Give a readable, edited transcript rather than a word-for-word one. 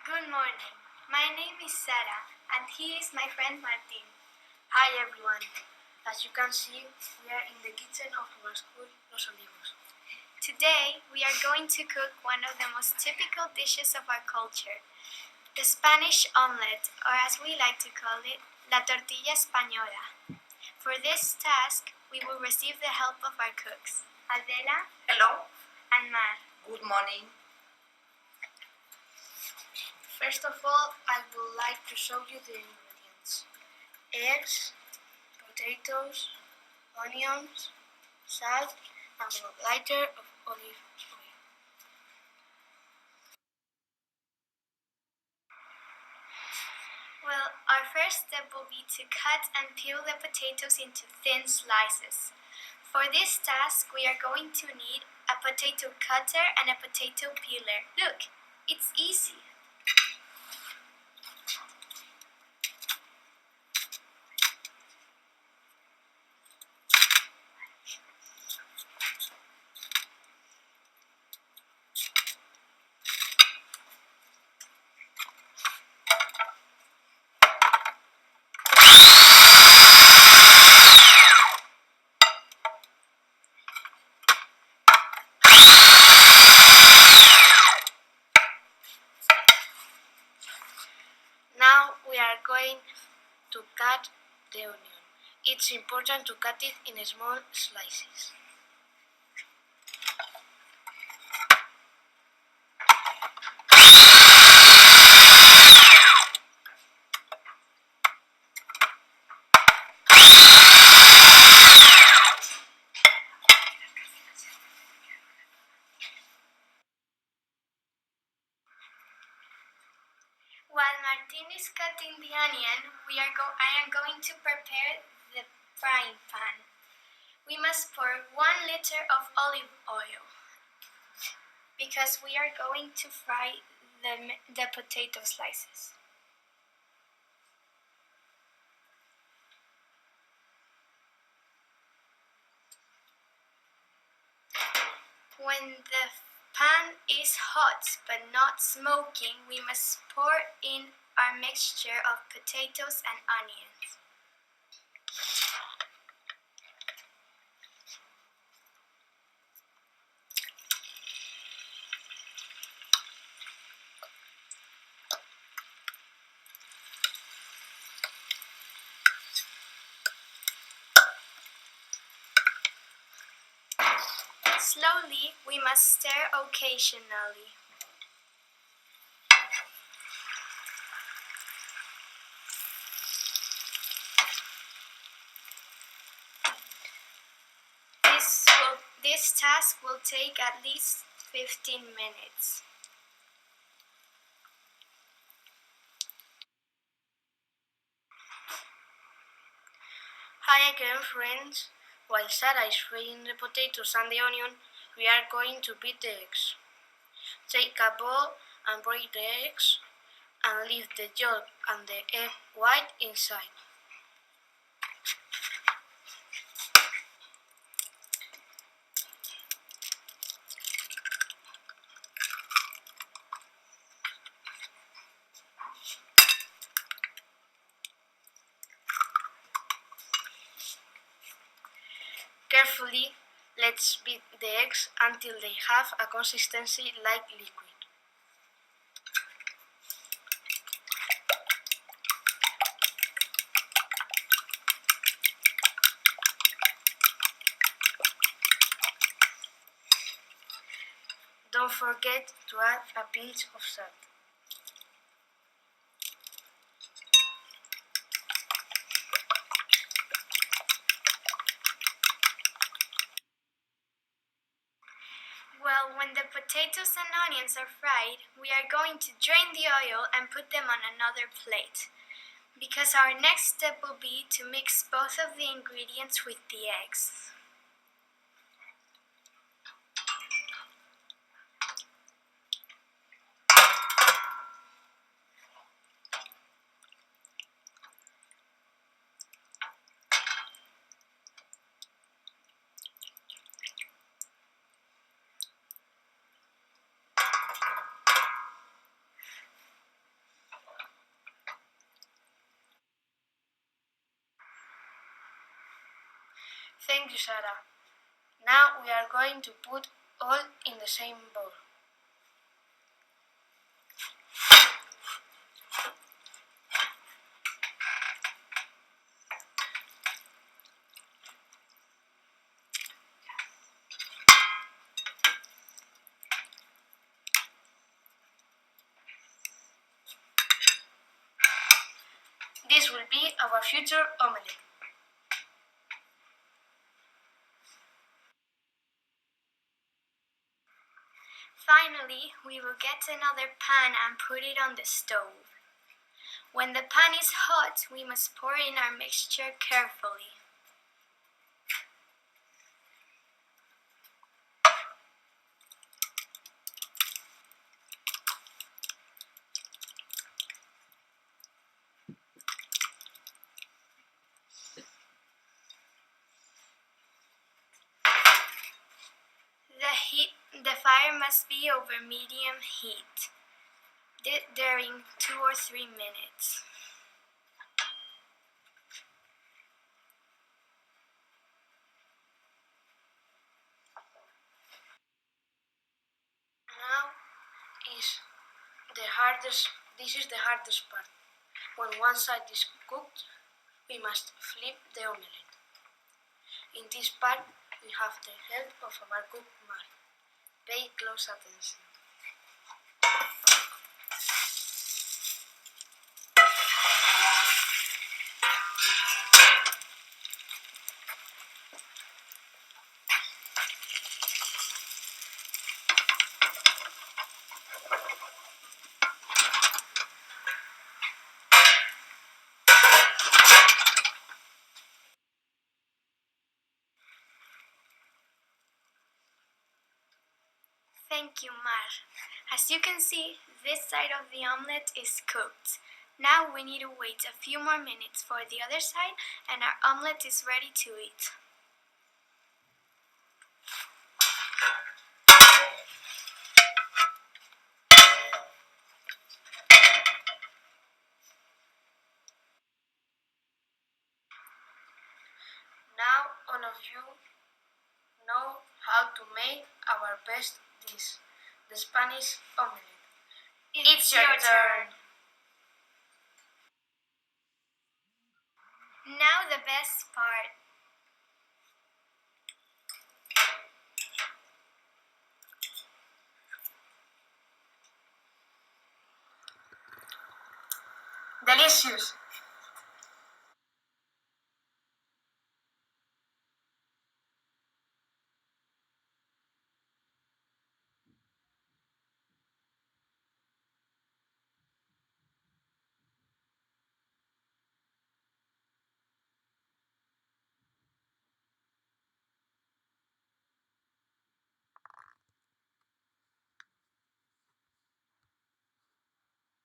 Good morning. My name is Sarah, and he is my friend Martin. Hi everyone. As you can see, we are in the kitchen of our school, Los Olivos. Today, we are going to cook one of the most typical dishes of our culture, the Spanish omelette, or as we like to call it, la tortilla española. For this task, we will receive the help of our cooks, Adela. Hello. And Mar. Good morning. First of all, I would like to show you the ingredients. Eggs, potatoes, onions, salt, and 1 liter of olive oil. Well, our first step will be to cut and peel the potatoes into thin slices. For this task, we are going to need a potato cutter and a potato peeler. Look, it's easy. Now we are going to cut the onion. It's important to cut it in small slices. While Martin is cutting the onion, I am going to prepare the frying pan. We must pour 1 liter of olive oil because we are going to fry the potato slices. When the pan is hot but not smoking, we must pour in our mixture of potatoes and onions. Slowly, we must stir occasionally. This task will take at least 15 minutes. Hi again, friends. While Sarah is frying the potatoes and the onion, we are going to beat the eggs. Take a bowl and break the eggs and leave the yolk and the egg white inside. Carefully, let's beat the eggs until they have a consistency like liquid. Don't forget to add a pinch of salt. Well, when the potatoes and onions are fried, we are going to drain the oil and put them on another plate, because our next step will be to mix both of the ingredients with the eggs. Thank you, Sarah. Now we are going to put all in the same bowl. This will be our future omelette. Finally, we will get another pan and put it on the stove. When the pan is hot, we must pour in our mixture carefully. The fire must be over medium heat during 2 or 3 minutes. Now this is the hardest part. When one side is cooked, we must flip the omelette. In this part, we have the help of our cook Mar. Pay close attention. Thank you, Mar. As you can see, this side of the omelette is cooked. Now we need to wait a few more minutes for the other side and our omelette is ready to eat. Now all of you know how to make our best dish, the Spanish omelette. It's your turn. Now the best part. Delicious!